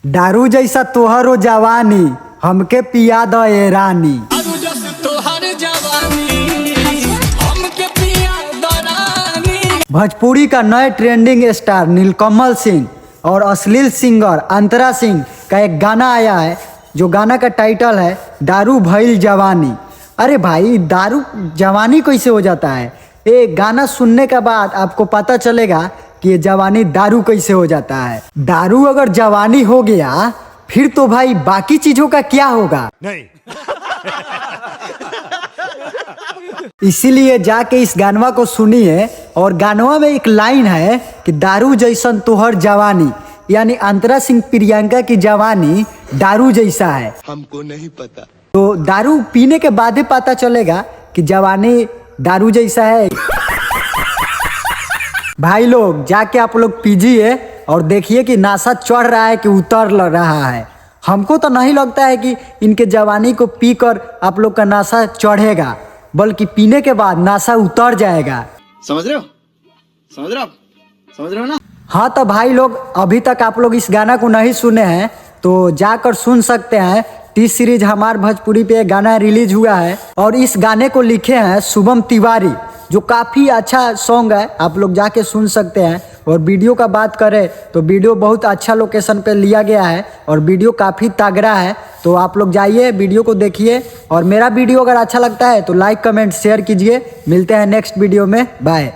दारू जैसा तोहरो जवानी हमके पिया द ए रानी। दारू जैसा तोहर जवानी हमके पिया द रानी। भोजपुरी का नए ट्रेंडिंग स्टार नीलकमल सिंह और अश्लील सिंगर अंतरा सिंह का एक गाना आया है, जो गाना का टाइटल है दारू भइल जवानी। अरे भाई, दारू जवानी कैसे हो जाता है? ये गाना सुनने के बाद आपको पता चलेगा कि ये जवानी दारू कैसे हो जाता है। दारू अगर जवानी हो गया फिर तो भाई बाकी चीजों का क्या होगा? नहीं। इसीलिए जाके इस गानवा को सुनिए। और गानवा में एक लाइन है कि दारू जैसन तोहर जवानी, यानी अंतरा सिंह प्रियंका की जवानी दारू जैसा है। हमको नहीं पता। तो दारू पीने के बाद ही पता चलेगा कि जवानी दारू जैसा है। भाई लोग, जाके आप लोग पीजिए और देखिए कि नशा चढ़ रहा है कि उतर रहा है। हमको तो नहीं लगता है कि इनके जवानी को पीकर आप लोग का नशा चढ़ेगा, बल्कि पीने के बाद नशा उतर जाएगा। समझ रहे हो? समझ रहे हो ना? हाँ, तो भाई लोग, अभी तक आप लोग इस गाना को नहीं सुने हैं तो जाकर सुन सकते हैं। टी सीरीज हमार भोजपुरी पे गाना रिलीज हुआ है और इस गाने को लिखे हैं शुभम तिवारी, जो काफ़ी अच्छा सॉन्ग है, आप लोग जाके सुन सकते हैं। और वीडियो का बात करें तो वीडियो बहुत अच्छा लोकेशन पे लिया गया है और वीडियो काफ़ी तगड़ा है। तो आप लोग जाइए, वीडियो को देखिए। और मेरा वीडियो अगर अच्छा लगता है तो लाइक कमेंट शेयर कीजिए। मिलते हैं नेक्स्ट वीडियो में। बाय।